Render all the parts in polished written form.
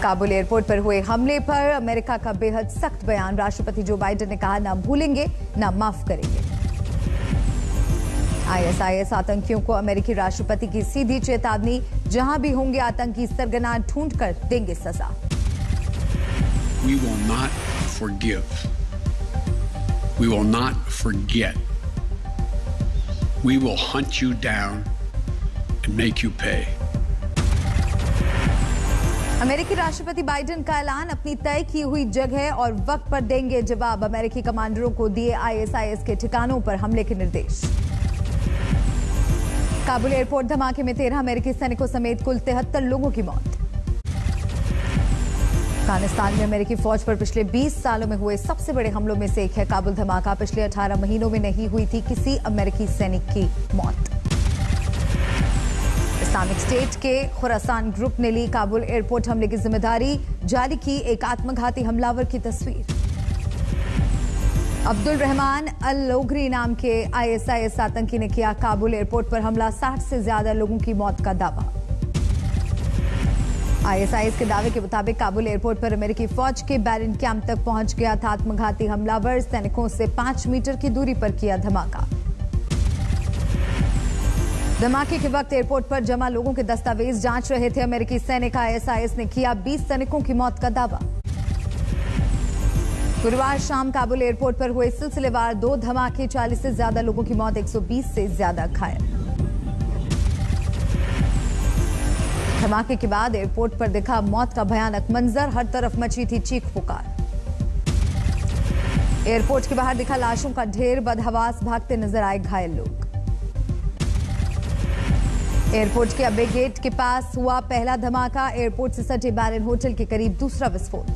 Kabul airport पर हुए हमले पर अमेरिका का बेहद सख्त बयान। राष्ट्रपति जो बाइडेन ने कहा, ना भूलेंगे ना माफ करेंगे। आईएसआईएस आतंकियों को अमेरिकी राष्ट्रपति की सीधी चेतावनी, जहां भी होंगे आतंकी सरगना ढूंढकर देंगे सजा। We will not forgive. We will not forget. We will hunt you down and make you pay. अमेरिकी राष्ट्रपति बाइडेन का ऐलान, अपनी तय की हुई जगह और वक्त पर देंगे जवाब। अमेरिकी कमांडरों को दिए आईएसआईएस के ठिकानों पर हमले के निर्देश। काबुल एयरपोर्ट धमाके में 13 अमेरिकी सैनिकों समेत कुल 73 लोगों की मौत। अफगानिस्तान में अमेरिकी फौज पर पिछले 20 सालों में हुए सबसे बड़े हमलों में से एक है काबुल धमाका। पिछले 18 महीनों में नहीं हुई थी किसी अमेरिकी सैनिक की मौत। इस्लामिक स्टेट के खुरासान ग्रुप ने ली काबुल एयरपोर्ट हमले की जिम्मेदारी, जारी की एक आत्मघाती हमलावर की तस्वीर। अब्दुल रहमान अल लोगरी नाम के आईएसआईएस आतंकी ने किया काबुल एयरपोर्ट पर हमला, 60 से ज्यादा लोगों की मौत का दावा। आईएसआईएस के दावे के मुताबिक काबुल एयरपोर्ट पर अमेरिकी फौज के बैरन कैंप तक पहुंच गया था आत्मघाती हमलावर। सैनिकों से 5 मीटर की दूरी पर किया धमाका। धमाके के वक्त एयरपोर्ट पर जमा लोगों के दस्तावेज जांच रहे थे अमेरिकी सैनिक। आईएसआईएस ने किया 20 सैनिकों की मौत का दावा। गुरुवार शाम काबुल एयरपोर्ट पर हुए सिलसिलेवार 2 धमाके, 40 से ज्यादा लोगों की मौत, 120 से ज्यादा घायल। धमाके के बाद एयरपोर्ट पर दिखा मौत का भयानक मंजर, हर तरफ मची थी चीख पुकार। एयरपोर्ट के बाहर दिखा लाशों का ढेर, बदहवास भागते नजर आए घायल लोग। एयरपोर्ट के अबे गेट के पास हुआ पहला धमाका, एयरपोर्ट से सटे बैरन होटल के करीब दूसरा विस्फोट।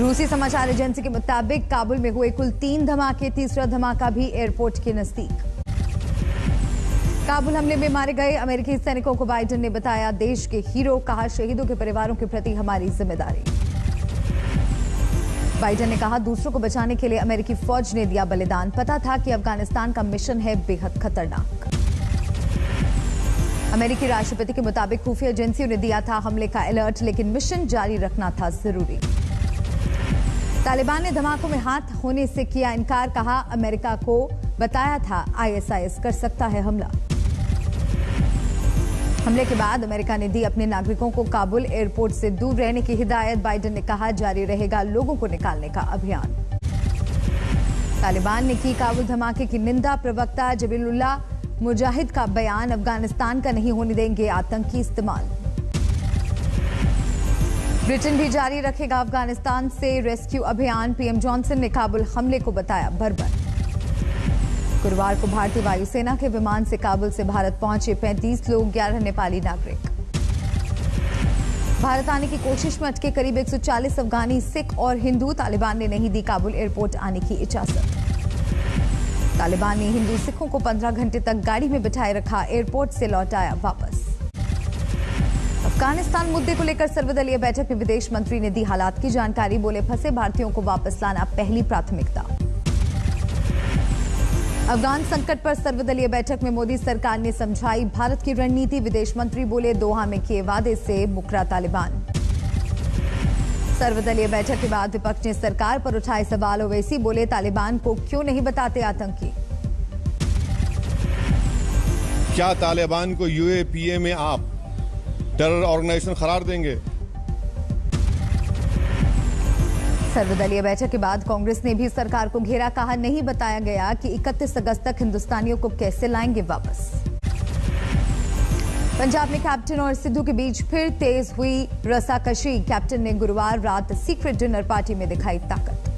रूसी समाचार एजेंसी के मुताबिक काबुल में हुए कुल 3 धमाके, तीसरा धमाका भी एयरपोर्ट के नजदीक। काबुल हमले में मारे गए अमेरिकी सैनिकों को बाइडेन ने बताया देश के हीरो, कहा शहीदों के परिवारों के प्रति हमारी जिम्मेदारी। बाइडेन ने कहा दूसरों को बचाने के लिए अमेरिकी फौज ने दिया बलिदान, पता था कि अफगानिस्तान का मिशन है बेहद खतरनाक। अमेरिकी राष्ट्रपति के मुताबिक खुफिया एजेंसियों ने दिया था हमले का अलर्ट, लेकिन मिशन जारी रखना था जरूरी। तालिबान ने धमाकों में हाथ होने से किया इनकार, कहा अमेरिका को बताया था आईएसआईएस कर सकता है हमला। हमले के बाद अमेरिका ने दी अपने नागरिकों को काबुल एयरपोर्ट से दूर रहने की हिदायत। बाइडेन ने कहा जारी रहेगा लोगों को निकालने का अभियान। तालिबान ने की काबुल धमाके की निंदा। प्रवक्ता जबीहुल्लाह मुजाहिद का बयान, अफगानिस्तान का नहीं होने देंगे आतंकी इस्तेमाल। ब्रिटेन भी जारी रखेगा अफगानिस्तान से रेस्क्यू अभियान। पीएम जॉनसन ने काबुल हमले को बताया बर्बर। गुरुवार को भारतीय वायुसेना के विमान से काबुल से भारत पहुंचे 35 लोग, 11 नेपाली नागरिक। भारत आने की कोशिश में अटके करीब 140 अफगानी, सिख और हिंदू। तालिबान ने नहीं दी काबुल एयरपोर्ट आने की इजाजत। तालिबान ने हिंदू सिखों को 15 घंटे तक गाड़ी में बिठाए रखा, एयरपोर्ट से लौटाया वापस। अफगानिस्तान मुद्दे को लेकर सर्वदलीय बैठक में विदेश मंत्री ने दी हालात की जानकारी, बोले फंसे भारतीयों को वापस लाना पहली प्राथमिकता। अफगान संकट पर सर्वदलीय बैठक में मोदी सरकार ने समझाई भारत की रणनीति। विदेश मंत्री बोले दोहा में किए वादे से मुकरा तालिबान। सर्वदलीय बैठक के बाद विपक्ष ने सरकार पर उठाए सवाल। ओवैसी बोले तालिबान को क्यों नहीं बताते आतंकी। क्या तालिबान को यूएपीए में आप टेरर ऑर्गेनाइजेशन करार देंगे? सर्वदलीय बैठक के बाद कांग्रेस ने भी सरकार को घेरा, कहा नहीं बताया गया कि 31 अगस्त तक हिंदुस्तानियों को कैसे लाएंगे वापस। पंजाब में कैप्टन और सिद्धू के बीच फिर तेज हुई रस्साकशी। कैप्टन ने गुरुवार रात सीक्रेट डिनर पार्टी में दिखाई ताकत।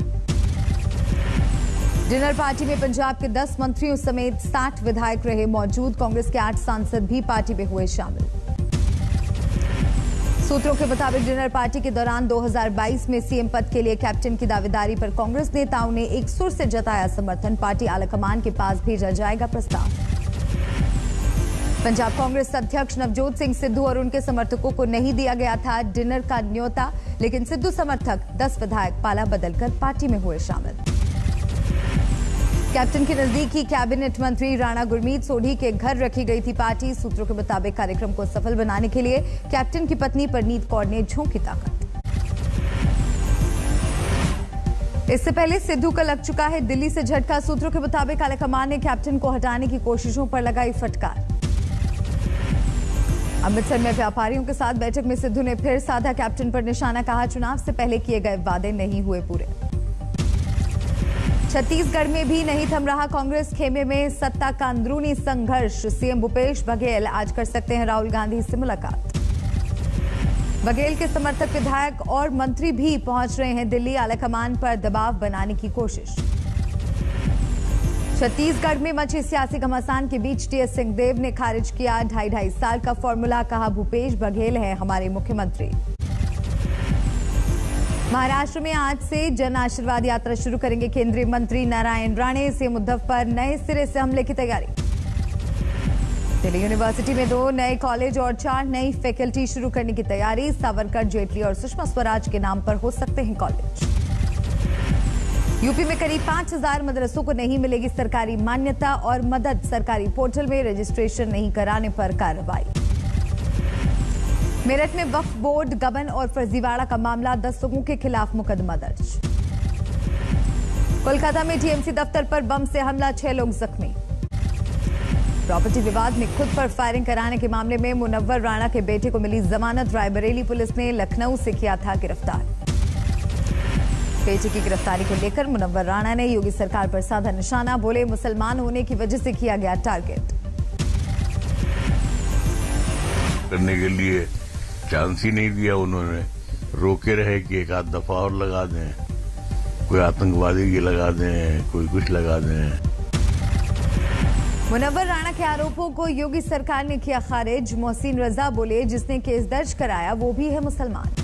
डिनर पार्टी में पंजाब के 10 मंत्रियों समेत 60 विधायक रहे मौजूद। कांग्रेस के 8 सांसद भी पार्टी में हुए शामिल। सूत्रों के मुताबिक डिनर पार्टी के दौरान 2022 में सीएम पद के लिए कैप्टन की दावेदारी पर कांग्रेस नेताओं ने एक सुर से जताया समर्थन। पार्टी आलाकमान के पास भेजा जाएगा प्रस्ताव। पंजाब कांग्रेस अध्यक्ष नवजोत सिंह सिद्धू और उनके समर्थकों को नहीं दिया गया था डिनर का न्योता, लेकिन सिद्धू समर्थक 10 विधायक पाला बदलकर पार्टी में हुए शामिल। कैप्टन के नजदीकी कैबिनेट मंत्री राणा गुरमीत सोढ़ी के घर रखी गई थी पार्टी। सूत्रों के मुताबिक कार्यक्रम को सफल बनाने के लिए कैप्टन की पत्नी परनीत कौर ने झोंकी ताकत। इससे पहले सिद्धू का लग चुका है दिल्ली से झटका। सूत्रों के मुताबिक आलाकमान ने कैप्टन को हटाने की कोशिशों पर लगाई फटकार। अमृतसर में व्यापारियों के साथ बैठक में सिद्धू ने फिर साधा कैप्टन पर निशाना। कहा, चुनाव से पहले किए गए वादे नहीं हुए पूरे। छत्तीसगढ़ में भी नहीं थम रहा कांग्रेस खेमे में सत्ता का अंदरूनी संघर्ष। सीएम भूपेश बघेल आज कर सकते हैं राहुल गांधी से मुलाकात। बघेल के समर्थक विधायक और मंत्री भी पहुंच रहे हैं दिल्ली। आलाकमान पर दबाव बनाने की कोशिश। छत्तीसगढ़ में मची सियासी घमासान के बीच टीएस सिंहदेव ने खारिज किया 2.5 साल का फॉर्मूला। कहा, भूपेश बघेल हैं हमारे मुख्यमंत्री। महाराष्ट्र में आज से जन आशीर्वाद यात्रा शुरू करेंगे केंद्रीय मंत्री नारायण राणे। सीएम उद्धव पर नए सिरे से हमले की तैयारी। दिल्ली यूनिवर्सिटी में 2 नए कॉलेज और 4 नई फैकल्टी शुरू करने की तैयारी। सावरकर, जेटली और सुषमा स्वराज के नाम पर हो सकते हैं कॉलेज। यूपी में करीब 5000 मदरसों को नहीं मिलेगी सरकारी मान्यता और मदद। सरकारी पोर्टल में रजिस्ट्रेशन नहीं कराने पर कार्रवाई। मेरठ में वक्फ बोर्ड गबन और फर्जीवाड़ा का मामला। 10 लोगों के खिलाफ मुकदमा दर्ज। कोलकाता में टीएमसी दफ्तर पर बम से हमला, 6 लोग जख्मी। प्रॉपर्टी विवाद में खुद पर फायरिंग कराने के मामले में मुनव्वर राणा के बेटे को मिली जमानत। रायबरेली पुलिस ने लखनऊ से किया था गिरफ्तार। बेटे की गिरफ्तारी को लेकर मुनव्वर राणा ने योगी सरकार पर साधा निशाना। बोले, मुसलमान होने की वजह से किया गया टारगेट। करने के लिए चांस ही नहीं दिया उन्होंने। रोके रहे कि एक आध दफा और लगा दें, कोई आतंकवादी की लगा दें, कोई कुछ लगा दें। मुनव्वर राणा के आरोपों को योगी सरकार ने किया खारिज। मोहसिन रजा बोले, जिसने केस दर्ज कराया वो भी है मुसलमान।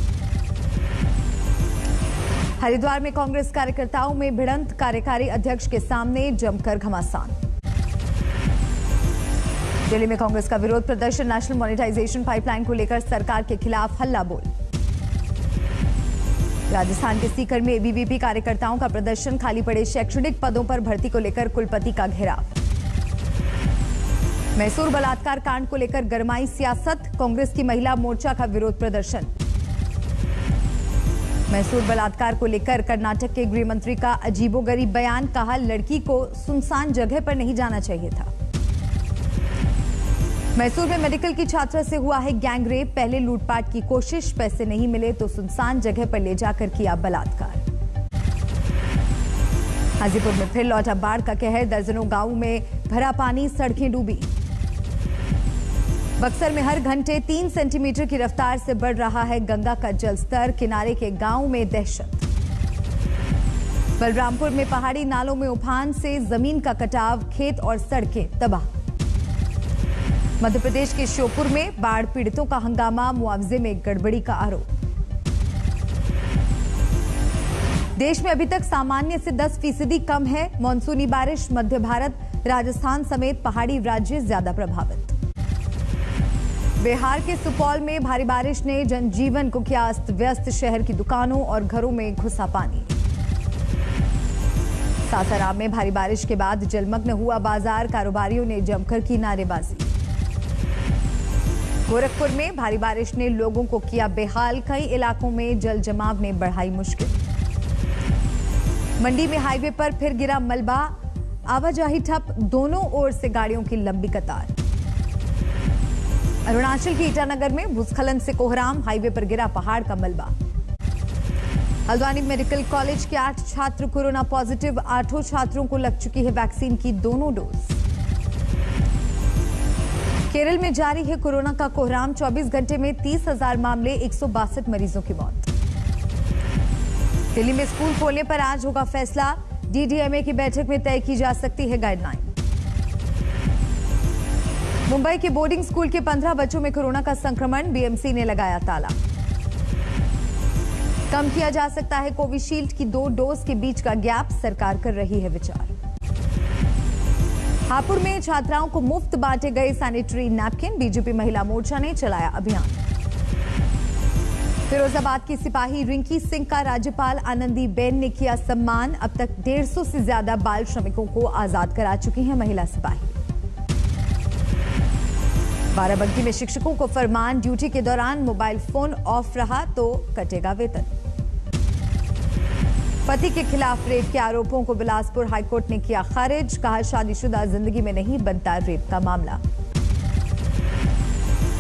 हरिद्वार में कांग्रेस कार्यकर्ताओं में भिड़ंत। कार्यकारी अध्यक्ष के सामने जमकर घमासान। दिल्ली में कांग्रेस का विरोध प्रदर्शन। नेशनल मॉनेटाइजेशन पाइपलाइन को लेकर सरकार के खिलाफ हल्ला बोल। राजस्थान के सीकर में एबीवीपी कार्यकर्ताओं का प्रदर्शन। खाली पड़े शैक्षणिक पदों पर भर्ती को लेकर कुलपति का घेराव। मैसूर बलात्कार कांड को लेकर गरमाई सियासत। कांग्रेस की महिला मोर्चा का विरोध प्रदर्शन। मैसूर बलात्कार को लेकर कर्नाटक के गृह मंत्री का अजीबोगरीब बयान। कहा, लड़की को सुनसान जगह पर नहीं जाना चाहिए था। मैसूर में मेडिकल की छात्रा से हुआ है गैंगरेप। पहले लूटपाट की कोशिश, पैसे नहीं मिले तो सुनसान जगह पर ले जाकर किया बलात्कार। हाजीपुर में फिर लौटा बाढ़ का कहर। दर्जनों गांवों में भरा पानी, सड़कें डूबी। बक्सर में हर घंटे 3 सेंटीमीटर की रफ्तार से बढ़ रहा है गंगा का जलस्तर। किनारे के गांव में दहशत। बलरामपुर में पहाड़ी नालों में उफान से जमीन का कटाव, खेत और सड़कें तबाह। मध्य प्रदेश के श्योपुर में बाढ़ पीड़ितों का हंगामा, मुआवजे में गड़बड़ी का आरोप। देश में अभी तक सामान्य से 10% कम है मानसूनी बारिश। मध्य भारत, राजस्थान समेत पहाड़ी राज्य ज्यादा प्रभावित। बिहार के सुपौल में भारी बारिश ने जनजीवन को किया अस्त व्यस्त। शहर की दुकानों और घरों में घुसा पानी। सासाराम में भारी बारिश के बाद जलमग्न हुआ बाजार। कारोबारियों ने जमकर की नारेबाजी। गोरखपुर में भारी बारिश ने लोगों को किया बेहाल। कई इलाकों में जल जमाव ने बढ़ाई मुश्किल। मंडी में हाईवे पर फिर गिरा मलबा। आवाजाही ठप, दोनों ओर से गाड़ियों की लंबी कतार। अरुणाचल के ईटानगर में भूस्खलन से कोहराम। हाईवे पर गिरा पहाड़ का मलबा। हल्द्वानी मेडिकल कॉलेज के 8 छात्र कोरोना पॉजिटिव। 8 छात्रों को लग चुकी है वैक्सीन की दोनों डोज। केरल में जारी है कोरोना का कोहराम। 24 घंटे में 30,000 मामले, 162 मरीजों की मौत। दिल्ली में स्कूल खोलने पर आज होगा फैसला। डीडीएमए की बैठक में तय की जा सकती है गाइडलाइन। मुंबई के बोर्डिंग स्कूल के 15 बच्चों में कोरोना का संक्रमण। बीएमसी ने लगाया ताला। कम किया जा सकता है कोविशील्ड की 2 डोज के बीच का गैप। सरकार कर रही है विचार। हापुड़ में छात्राओं को मुफ्त बांटे गए सैनिटरी नैपकिन। बीजेपी महिला मोर्चा ने चलाया अभियान। फिरोजाबाद की सिपाही रिंकी सिंह का राज्यपाल आनंदीबेन ने किया सम्मान। अब तक 150 से ज्यादा बाल श्रमिकों को आजाद करा चुकी हैं महिला सिपाही। बाराबंकी में शिक्षकों को फरमान, ड्यूटी के दौरान मोबाइल फोन ऑफ रहा तो कटेगा वेतन। पति के खिलाफ रेप के आरोपों को बिलासपुर हाईकोर्ट ने किया खारिज। कहा, शादीशुदा जिंदगी में नहीं बनता रेप का मामला।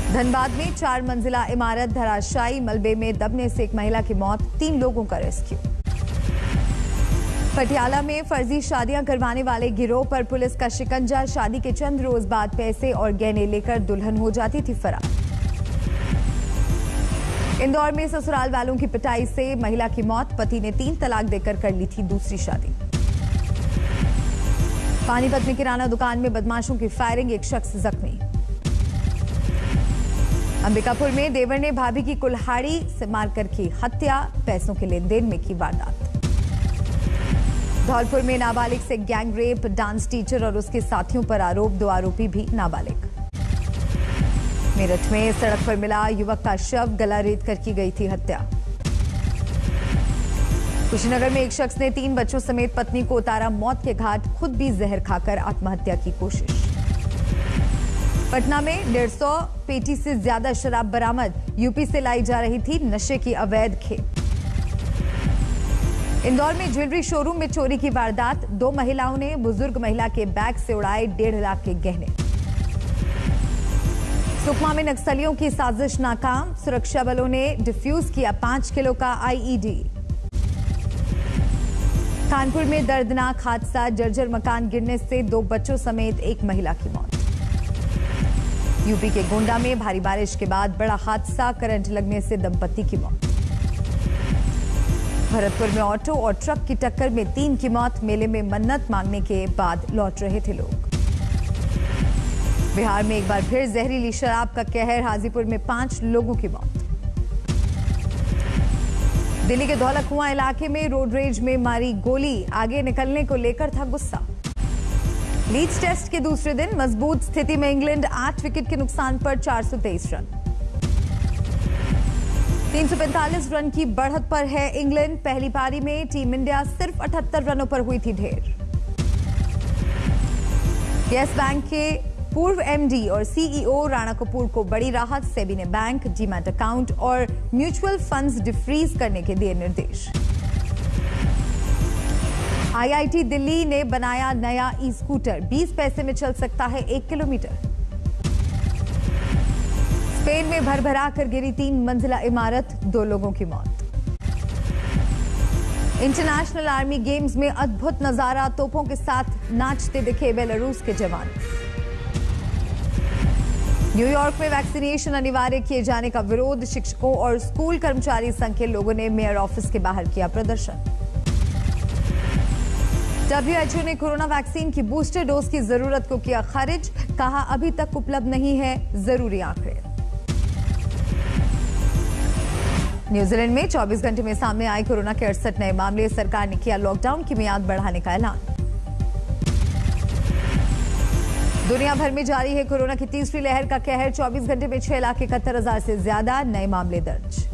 धनबाद में 4 मंजिला इमारत धराशायी, मलबे में दबने से एक महिला की मौत, 3 लोगों का रेस्क्यू। पटियाला में फर्जी शादियां करवाने वाले गिरोह पर पुलिस का शिकंजा। शादी के चंद रोज बाद पैसे और गहने लेकर दुल्हन हो जाती थी फरार। इंदौर में ससुराल वालों की पिटाई से महिला की मौत, पति ने 3 तलाक देकर कर ली थी दूसरी शादी। पानीपत में किराना दुकान में बदमाशों की फायरिंग, एक शख्स जख्मी। अंबिकापुर में देवर ने भाभी की कुल्हाड़ी से मारकर की हत्या, पैसों के लेन देन में की वारदात। धौलपुर में नाबालिग से गैंग रेप, डांस टीचर और उसके साथियों पर आरोप, 2 आरोपी भी नाबालिग। मेरठ में सड़क पर मिला युवक का शव, गला रेत कर की गई थी हत्या। कुशीनगर में एक शख्स ने 3 बच्चों समेत पत्नी को उतारा मौत के घाट, खुद भी जहर खाकर आत्महत्या की कोशिश। पटना में 150 पेटी से ज्यादा शराब बरामद, यूपी से लाई जा रही थी नशे की अवैध खेप। इंदौर में ज्वेलरी शोरूम में चोरी की वारदात, 2 महिलाओं ने बुजुर्ग महिला के बैग से उड़ाए 1.5 लाख के गहने। सुकमा में नक्सलियों की साजिश नाकाम, सुरक्षा बलों ने डिफ्यूज किया 5 किलो का आईईडी। कानपुर में दर्दनाक हादसा, जर्जर मकान गिरने से 2 बच्चों समेत एक महिला की मौत। यूपी के गोंडा में भारी बारिश के बाद बड़ा हादसा, करंट लगने से दंपति की मौत। भरतपुर में ऑटो और ट्रक की टक्कर में 3 की मौत, मेले में मन्नत मांगने के बाद लौट रहे थे लोग। बिहार में एक बार फिर जहरीली शराब का कहर, हाजीपुर में 5 लोगों की मौत। दिल्ली के धौला कुआं इलाके में रोड रेज में मारी गोली, आगे निकलने को लेकर था गुस्सा। लीड्स टेस्ट के दूसरे दिन मजबूत स्थिति में इंग्लैंड, 8 विकेट के नुकसान पर 423 रन। 345 रन की बढ़त पर है इंग्लैंड। पहली पारी में टीम इंडिया सिर्फ 78 रनों पर हुई थी ढेर। यस बैंक के पूर्व एमडी और सीईओ राणा कपूर को बड़ी राहत, सेबी ने बैंक, डीमैट अकाउंट और म्यूचुअल फंड्स डिफ्रीज करने के दिए निर्देश। आईआईटी दिल्ली ने बनाया नया ई स्कूटर, 20 पैसे में चल सकता है 1 किलोमीटर। स्पेन में भरभरा कर गिरी 3 मंजिला इमारत, 2 लोगों की मौत। इंटरनेशनल आर्मी गेम्स में अद्भुत नजारा, तोपों के साथ नाचते दिखे बेलारूस के जवान। न्यूयॉर्क में वैक्सीनेशन अनिवार्य किए जाने का विरोध, शिक्षकों और स्कूल कर्मचारी संघ के लोगों ने मेयर ऑफिस के बाहर किया प्रदर्शन। WHO ने कोरोना वैक्सीन की बूस्टर डोज की जरूरत को किया खारिज, कहा अभी तक उपलब्ध नहीं है जरूरी आंकड़े। न्यूजीलैंड में 24 घंटे में सामने आए कोरोना के 68 नए मामले, सरकार ने किया लॉकडाउन की मियाद बढ़ाने का ऐलान। दुनिया भर में जारी है कोरोना की तीसरी लहर का कहर, 24 घंटे में 6,71,000 से ज्यादा नए मामले दर्ज।